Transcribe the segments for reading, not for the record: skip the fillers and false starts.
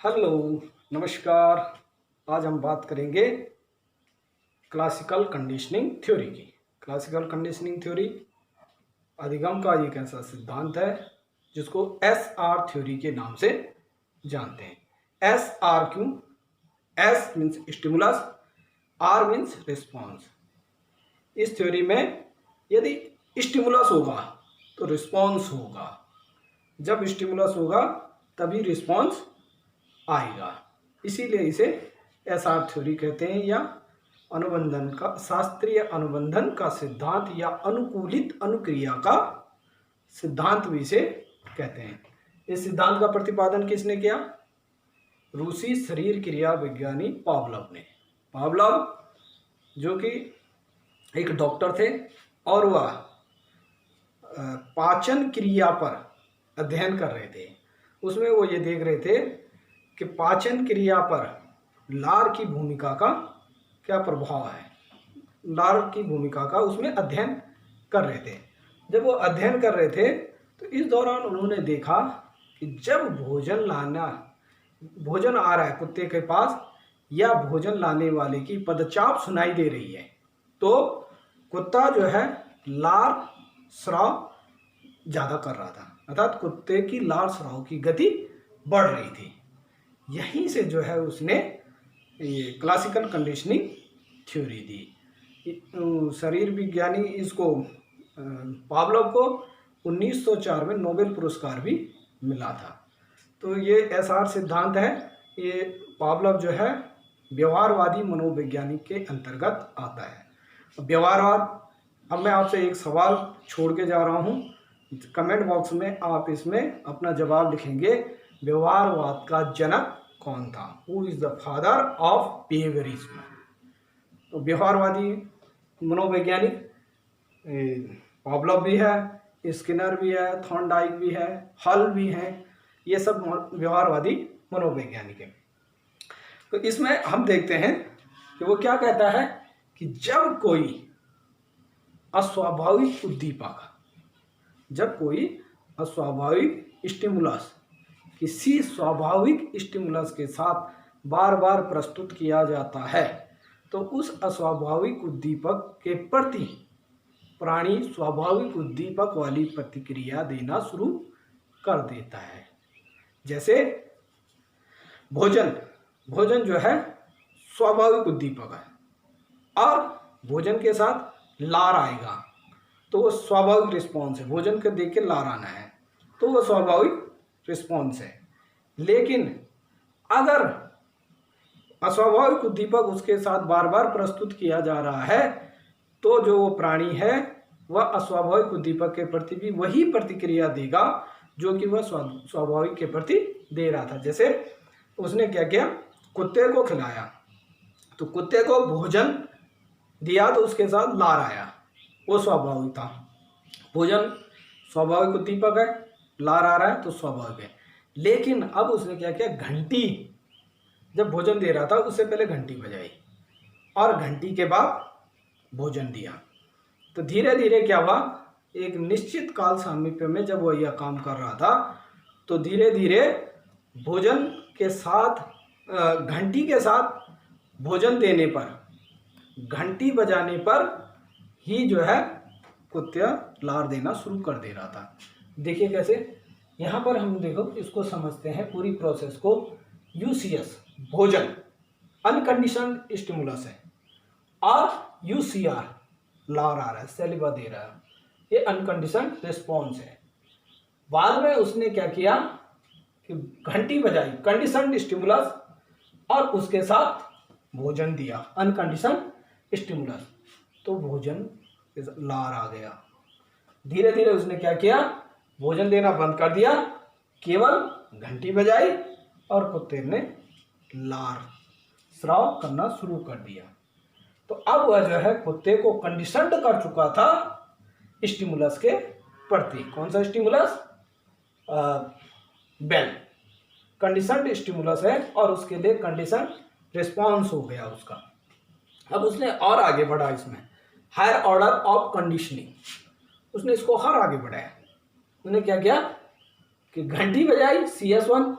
Hello, नमस्कार। आज हम बात करेंगे क्लासिकल कंडीशनिंग थ्योरी की। क्लासिकल कंडीशनिंग थ्योरी अधिगम का एक ऐसा सिद्धांत है जिसको एस आर थ्योरी के नाम से जानते हैं। एस आर क्यों? S means stimulus, R means response. इस थ्योरी में यदि स्टिमुलस होगा तो रिस्पॉन्स होगा, जब स्टिमुलस होगा तभी रिस्पॉन्स आएगा। इसीलिए इसे एस आर थ्योरी कहते हैं, या अनुबंधन का शास्त्रीय अनुबंधन का सिद्धांत या अनुकूलित अनुक्रिया का सिद्धांत भी इसे कहते हैं। इस सिद्धांत का प्रतिपादन किसने किया? रूसी शरीर क्रिया विज्ञानी पावलोव ने। पावलोव जो कि एक डॉक्टर थे और वह पाचन क्रिया पर अध्ययन कर रहे थे। उसमें वो ये देख रहे थे कि पाचन क्रिया पर लार की भूमिका का क्या प्रभाव है। लार की भूमिका का उसमें अध्ययन कर रहे थे। जब वो अध्ययन कर रहे थे तो इस दौरान उन्होंने देखा कि जब भोजन आ रहा है कुत्ते के पास, या भोजन लाने वाले की पदचाप सुनाई दे रही है, तो कुत्ता जो है लार स्राव ज़्यादा कर रहा था, अर्थात कुत्ते की लार स्राव की गति बढ़ रही थी। यहीं से जो है उसने ये क्लासिकल कंडीशनिंग थ्योरी दी। शरीर विज्ञानी इसको पावलोव को 1904 में नोबेल पुरस्कार भी मिला था। तो ये एसआर सिद्धांत है, ये पावलोव जो है व्यवहारवादी मनोवैज्ञानिक के अंतर्गत आता है। व्यवहारवाद, अब मैं आपसे एक सवाल छोड़ के जा रहा हूँ, कमेंट बॉक्स में आप इसमें अपना जवाब लिखेंगे। व्यवहारवाद का जनक कौन था? Who is the father of behaviourism? तो व्यवहारवादी मनोवैज्ञानिक पावलोव भी है, स्किनर भी है, थॉर्नडाइक भी है, हल भी है, ये सब व्यवहारवादी मनोवैज्ञानिक है। तो इसमें हम देखते हैं कि वो क्या कहता है कि जब कोई अस्वाभाविक उद्दीपक, जब कोई अस्वाभाविक स्टिमुलस किसी स्वाभाविक स्टिमुलस के साथ बार बार प्रस्तुत किया जाता है, तो उस अस्वाभाविक उद्दीपक के प्रति प्राणी स्वाभाविक उद्दीपक वाली प्रतिक्रिया देना शुरू कर देता है। जैसे भोजन जो है स्वाभाविक उद्दीपक है और भोजन के साथ लार आएगा तो वो स्वाभाविक रिस्पॉन्स है। भोजन को देख के लार आना है तो वो स्वाभाविक रिस्पॉन्स है। लेकिन अगर अस्वाभाविक उद्दीपक उसके साथ बार बार प्रस्तुत किया जा रहा है तो जो वो प्राणी है वह अस्वाभाविक उद्दीपक के प्रति भी वही प्रतिक्रिया देगा जो कि वह स्वाभाविक के प्रति दे रहा था। जैसे उसने क्या किया, कुत्ते को खिलाया तो कुत्ते को भोजन दिया तो उसके साथ लार आया, वो स्वाभाविक था। भोजन स्वाभाविक उद्दीपक है, लार आ रहा है तो स्वाभाविक है। लेकिन अब उसने क्या किया, घंटी, जब भोजन दे रहा था उससे पहले घंटी बजाई और घंटी के बाद भोजन दिया, तो धीरे धीरे क्या हुआ, एक निश्चित काल सामीप्य में जब वह यह काम कर रहा था तो धीरे धीरे भोजन के साथ घंटी के साथ भोजन देने पर, घंटी बजाने पर ही जो है कुत्ता लार देना शुरू कर दे रहा था। देखिए कैसे, यहाँ पर हम देखो इसको समझते हैं पूरी प्रोसेस को। यूसीएस भोजन अनकंडीशनड स्टिमुलस है और यूसीआर लार आ रहा है, सैलिवा दे रहा है, ये अनकंडीशनड रिस्पॉन्स है। बाद में उसने क्या किया कि घंटी बजाई, कंडीशनड स्टिमुलस, और उसके साथ भोजन दिया, अनकंडीशनड स्टिमुलस, तो भोजन लार आ गया। धीरे धीरे उसने क्या किया, भोजन देना बंद कर दिया, केवल घंटी बजाई और कुत्ते ने लार स्राव करना शुरू कर दिया। तो अब वह जो है कुत्ते को कंडीशनड कर चुका था स्टिमुलस के प्रति। कौन सा स्टिमुलस? बेल कंडीशनड स्टिमुलस है और उसके लिए कंडीशन रिस्पॉन्स हो गया उसका। अब उसने और आगे बढ़ा, इसमें हायर ऑर्डर ऑफ कंडीशनिंग, उसने इसको और आगे बढ़ाया। उसने क्या किया कि घंटी बजाई CS1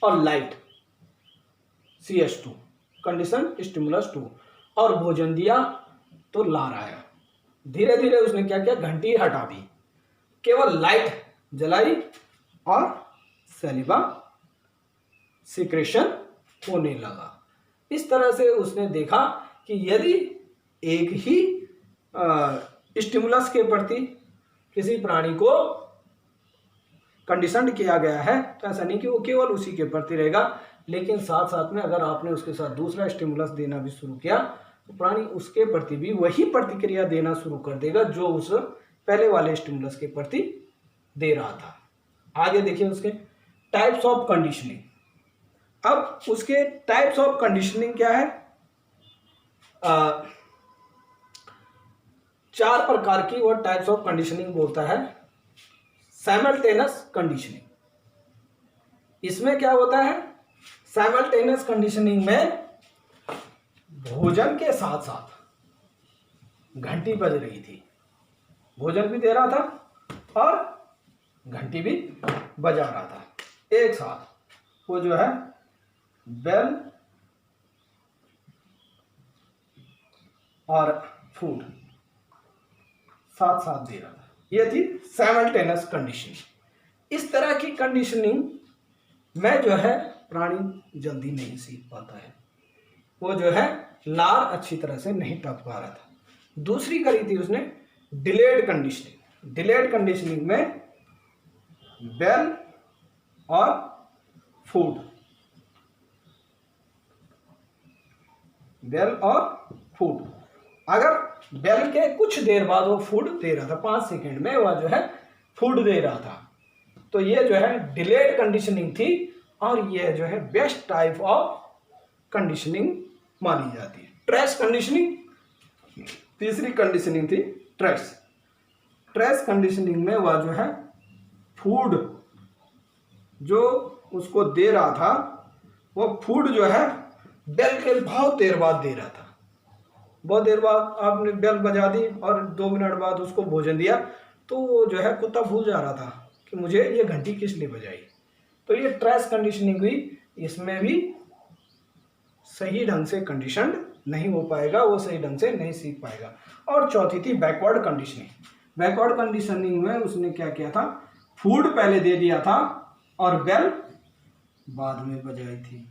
और लाइट, CH2, कंडीशन स्टिमुलस 2, और भोजन दिया तो लार आया। धीरे धीरे उसने क्या किया, घंटी हटा दी, केवल लाइट जलाई और सैलिवा सिक्रेशन होने लगा। इस तरह से उसने देखा कि यदि एक ही स्टिमुलस के प्रति किसी प्राणी को कंडीशन किया गया है तो ऐसा नहीं कि वो केवल उसी के प्रति रहेगा, लेकिन साथ साथ में अगर आपने उसके साथ दूसरा स्टिमुलस देना भी शुरू किया तो प्राणी उसके प्रति भी वही प्रतिक्रिया देना शुरू कर देगा जो उस पहले वाले स्टिमुलस के प्रति दे रहा था। आगे देखिए उसके टाइप्स ऑफ कंडीशनिंग। अब उसके टाइप्स ऑफ कंडीशनिंग क्या है, 4 प्रकार की वो टाइप्स ऑफ कंडीशनिंग बोलता है। साइमल्टेनियस कंडीशनिंग, इसमें क्या होता है, साइमल्टेनियस कंडीशनिंग में भोजन के साथ साथ घंटी बज रही थी, भोजन भी दे रहा था और घंटी भी बजा रहा था एक साथ। वो जो है बेल और फूड साथ साथ दे रहा था, ये थी साइमल्टेनियस कंडीशनिंग। इस तरह की कंडीशनिंग में जो है प्राणी जल्दी नहीं सीख पाता है, वो जो है लार अच्छी तरह से नहीं टप पा रहा था। दूसरी करी थी उसने डिलेड कंडीशनिंग। डिलेड कंडीशनिंग में बेल और फूड, बेल और फूड, अगर बेल के कुछ देर बाद वो फूड दे रहा था, 5 सेकेंड में वह जो है फूड दे रहा था, तो ये जो है डिलेड कंडीशनिंग थी और ये जो है बेस्ट टाइप ऑफ कंडीशनिंग मानी जाती है। ट्रेस कंडीशनिंग, तीसरी कंडीशनिंग थी ट्रेस। ट्रेस कंडीशनिंग में वह जो है फूड जो उसको दे रहा था, वो फूड जो है बेल के बहुत देर बाद दे रहा था। बहुत देर बाद आपने बेल बजा दी और 2 मिनट बाद उसको भोजन दिया तो वो जो है कुत्ता भूल जा रहा था कि मुझे ये घंटी किस लिए बजाई। तो ये ट्रेस कंडीशनिंग हुई, इसमें भी सही ढंग से कंडीशन नहीं हो पाएगा, वो सही ढंग से नहीं सीख पाएगा। और चौथी थी बैकवर्ड कंडीशनिंग। बैकवर्ड कंडीशनिंग में उसने क्या किया था, फूड पहले दे दिया था और बेल बाद में बजाई थी।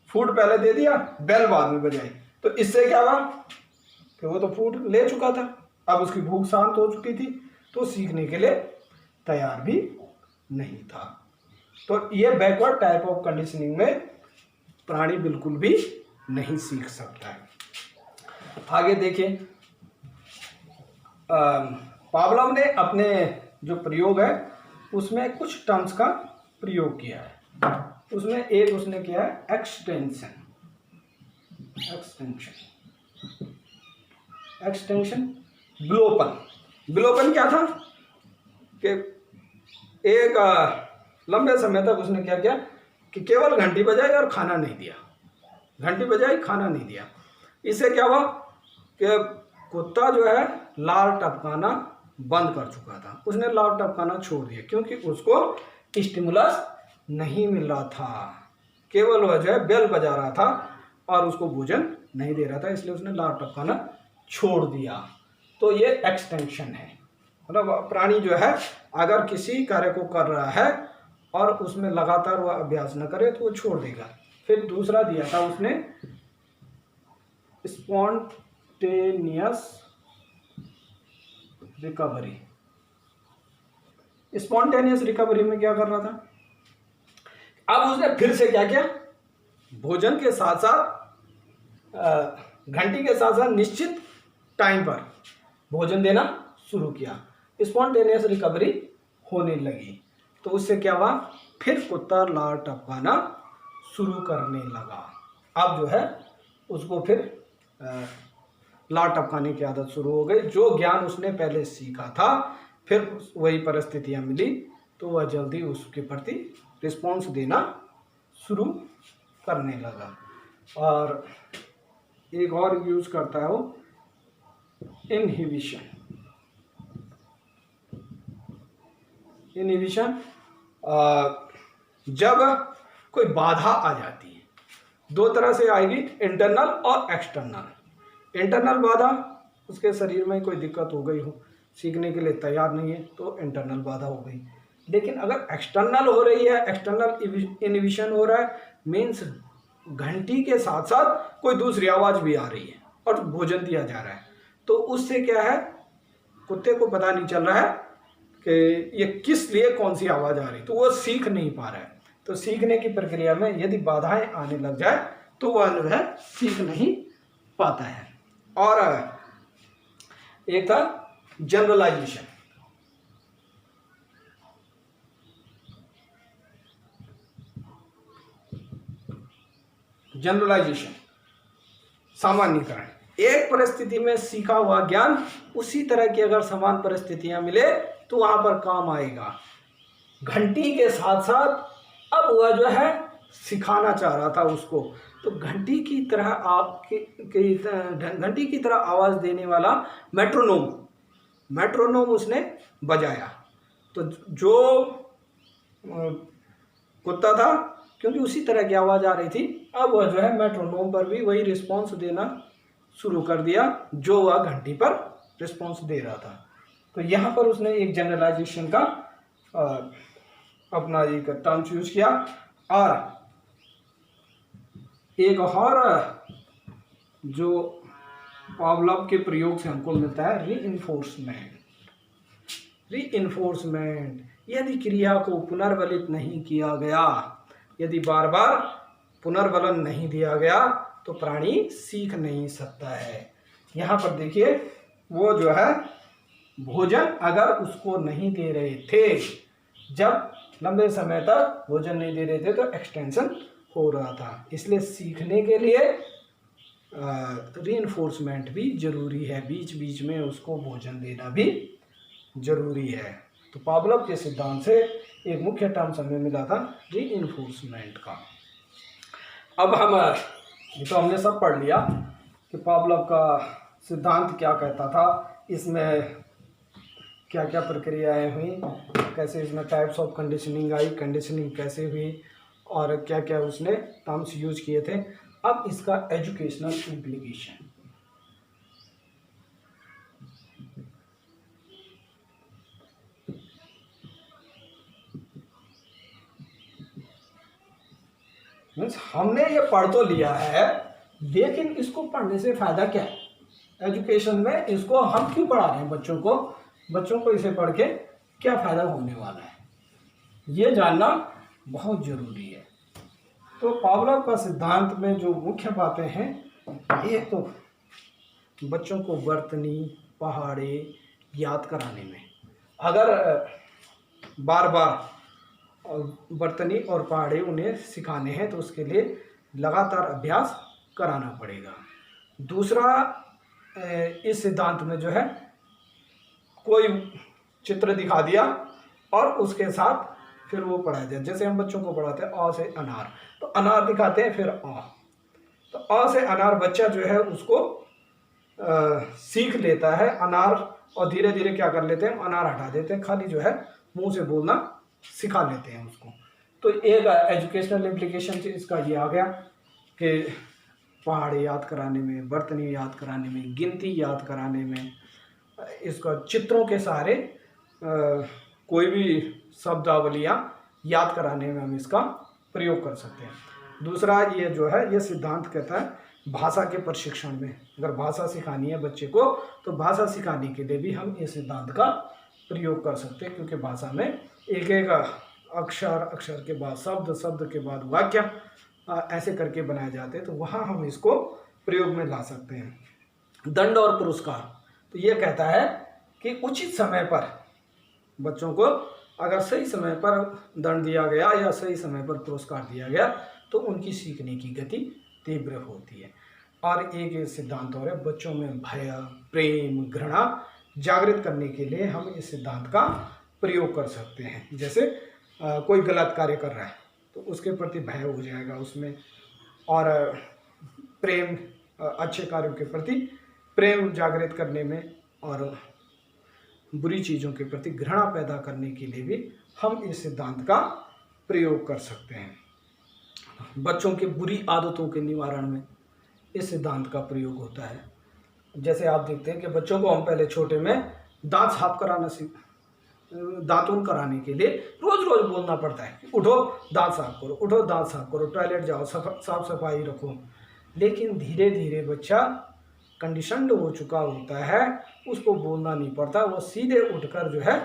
फूड पहले दे दिया, बेल बाद में बजाई, तो इससे क्या हुआ कि वो तो फूड ले चुका था, अब उसकी भूख शांत हो चुकी थी, तो सीखने के लिए तैयार भी नहीं था। तो ये बैकवर्ड टाइप ऑफ कंडीशनिंग में प्राणी बिल्कुल भी नहीं सीख सकता है। आगे देखिए, पावलोव ने अपने जो प्रयोग है उसमें कुछ टर्म्स का प्रयोग किया है। उसमें एक उसने किया है एक्सटेंशन। ब्लोपन क्या था कि एक लंबे समय तक उसने क्या किया कि केवल घंटी बजाई और खाना नहीं दिया, घंटी बजाई खाना नहीं दिया। इससे क्या हुआ कि कुत्ता जो है लार टपकाना बंद कर चुका था, उसने लार टपकाना छोड़ दिया क्योंकि उसको स्टिमुलस नहीं मिल रहा था, केवल वह जो है बेल बजा रहा था और उसको भोजन नहीं दे रहा था, इसलिए उसने लार टपकाना छोड़ दिया। तो ये एक्सटेंशन है, मतलब प्राणी जो है अगर किसी कार्य को कर रहा है और उसमें लगातार वह अभ्यास न करे तो वो छोड़ देगा। फिर दूसरा दिया था उसने स्पॉन्टेनियस रिकवरी। स्पॉन्टेनियस रिकवरी में क्या कर रहा था, अब उसने फिर से क्या किया, भोजन के साथ साथ घंटी के साथ साथ निश्चित टाइम पर भोजन देना शुरू किया, स्पॉन्टेनियस रिकवरी होने लगी। तो उससे क्या हुआ, फिर कुत्ता लार टपकाना शुरू करने लगा। अब जो है उसको फिर लार टपकाने की आदत शुरू हो गई। जो ज्ञान उसने पहले सीखा था, फिर वही परिस्थितियां मिली तो वह जल्दी उसके प्रति रिस्पॉन्स देना शुरू करने लगा। और एक और यूज करता है वो इनहिबिशन। जब कोई बाधा आ जाती है। दो तरह से आएगी, इंटरनल और एक्सटर्नल। इंटरनल बाधा, उसके शरीर में कोई दिक्कत हो गई हो, सीखने के लिए तैयार नहीं है, तो इंटरनल बाधा हो गई। लेकिन अगर एक्सटर्नल हो रही है, एक्सटर्नल इनहिबिशन हो रहा है, मीन्स घंटी के साथ साथ कोई दूसरी आवाज़ भी आ रही है और भोजन दिया जा रहा है, तो उससे क्या है, कुत्ते को पता नहीं चल रहा है कि ये किस लिए कौन सी आवाज़ आ रही, तो वो सीख नहीं पा रहा है। तो सीखने की प्रक्रिया में यदि बाधाएं आने लग जाए तो वह जो है सीख नहीं पाता है। और एक था जनरलाइजेशन। जनरलाइजेशन, सामान्यीकरण। एक परिस्थिति में सीखा हुआ ज्ञान उसी तरह की अगर समान परिस्थितियां मिले तो वहां पर काम आएगा। घंटी के साथ साथ अब वह जो है सिखाना चाह रहा था उसको, तो घंटी की तरह घंटी की तरह आवाज देने वाला मेट्रोनोम उसने बजाया। तो जो कुत्ता था, क्योंकि उसी तरह की आवाज आ रही थी, अब वह जो है मेट्रोनोम पर भी वही रिस्पॉन्स देना शुरू कर दिया जो वह घंटी पर रिस्पॉन्स दे रहा था। तो यहाँ पर उसने एक जनरलाइजेशन का अपना एक टर्म्स यूज किया। और एक और जो पावलोव के प्रयोग से हमको मिलता है, रीइंफोर्समेंट। यदि क्रिया को पुनर्बलित नहीं किया गया, यदि बार बार पुनर्बलन नहीं दिया गया, तो प्राणी सीख नहीं सकता है। यहाँ पर देखिए, वो जो है भोजन अगर उसको नहीं दे रहे थे, जब लंबे समय तक भोजन नहीं दे रहे थे, तो एक्सटेंशन हो रहा था। इसलिए सीखने के लिए रीइंफोर्समेंट भी जरूरी है, बीच बीच में उसको भोजन देना भी जरूरी है। तो पावलोव के सिद्धांत से एक मुख्य टर्म हमें मिला था रीइंफोर्समेंट का। अब हम ये तो हमने सब पढ़ लिया कि पावलोव का सिद्धांत क्या कहता था, इसमें क्या क्या प्रक्रियाएं हुई, कैसे इसमें types of conditioning I, conditioning कैसे हुई, और क्या क्या उसने टर्म्स यूज किए थे। अब इसका एजुकेशनल इम्प्लीकेशन। मीन्स हमने ये पढ़ तो लिया है, लेकिन इसको पढ़ने से फायदा क्या है? एजुकेशन में इसको हम क्यों पढ़ा रहे हैं बच्चों को इसे पढ़ के क्या फायदा होने वाला है, ये जानना बहुत जरूरी है। तो पावलोव का सिद्धांत में जो मुख्य बातें हैं, एक तो बच्चों को वर्तनी पहाड़े याद कराने में, अगर बार बार वर्तनी और पहाड़े उन्हें सिखाने हैं तो उसके लिए लगातार अभ्यास कराना पड़ेगा। दूसरा, इस सिद्धांत में जो है कोई चित्र दिखा दिया और उसके साथ फिर वो पढ़ाया जाए। जैसे हम बच्चों को पढ़ाते हैं अ से अनार, तो अनार दिखाते हैं, फिर अ, तो अ से अनार बच्चा जो है उसको सीख लेता है अनार, और धीरे धीरे क्या कर लेते हैं, अनार हटा देते हैं, खाली जो है मुंह से बोलना सिखा लेते हैं उसको। तो एक एजुकेशनल इम्प्लीकेशन इसका ये आ गया कि पहाड़े याद कराने में, बर्तनी याद कराने में, गिनती याद कराने में, इसका चित्रों के सहारे कोई भी शब्दावलियाँ याद कराने में हम इसका प्रयोग कर सकते हैं। दूसरा ये जो है, ये सिद्धांत कहता है भाषा के प्रशिक्षण में, अगर भाषा सिखानी है बच्चे को, तो भाषा सिखाने के लिए भी हम इस सिद्धांत का प्रयोग कर सकते हैं, क्योंकि भाषा में एक एक अक्षर के बाद शब्द, शब्द के बाद वाक्य, ऐसे करके बनाए जाते हैं, तो वहाँ हम इसको प्रयोग में ला सकते हैं। दंड और पुरस्कार, तो ये कहता है कि उचित समय पर बच्चों को अगर सही समय पर दंड दिया गया या सही समय पर पुरस्कार दिया गया तो उनकी सीखने की गति तीव्र होती है। और एक सिद्धांत और है, बच्चों में भय, प्रेम, घृणा जागृत करने के लिए हम इस सिद्धांत का प्रयोग कर सकते हैं। जैसे कोई गलत कार्य कर रहा है तो उसके प्रति भय हो जाएगा उसमें, और प्रेम, अच्छे कार्यों के प्रति प्रेम जागृत करने में, और बुरी चीज़ों के प्रति घृणा पैदा करने के लिए भी हम इस सिद्धांत का प्रयोग कर सकते हैं। बच्चों के बुरी आदतों के निवारण में इस सिद्धांत का प्रयोग होता है। जैसे आप देखते हैं कि बच्चों को हम पहले छोटे में दांत साफ कराना दातुन कराने के लिए रोज रोज बोलना पड़ता है कि उठो दांत साफ करो, उठो दांत साफ करो, टॉयलेट जाओ, साफ सफाई रखो। लेकिन धीरे धीरे बच्चा कंडीशनड हो चुका होता है, उसको बोलना नहीं पड़ता, वो सीधे उठकर जो है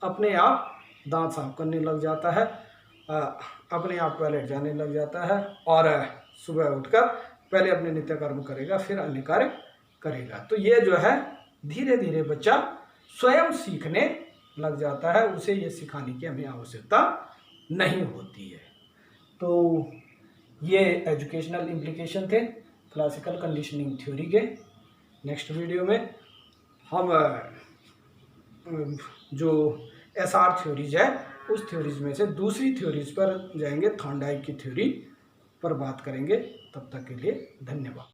अपने आप दांत साफ करने लग जाता है, अपने आप टॉयलेट जाने लग जाता है और सुबह उठकर पहले अपने नित्य कर्म करेगा, फिर अन्य कार्य करेगा। तो ये जो है धीरे धीरे बच्चा स्वयं सीखने लग जाता है, उसे ये सिखाने की हमें आवश्यकता नहीं होती है। तो ये एजुकेशनल इम्प्लीकेशन थे क्लासिकल कंडीशनिंग थ्योरी के। नेक्स्ट वीडियो में हम जो एसआर थ्योरीज है उस थ्योरीज में से दूसरी थ्योरीज पर जाएंगे, थॉर्नडाइक की थ्योरी पर बात करेंगे। तब तक के लिए धन्यवाद।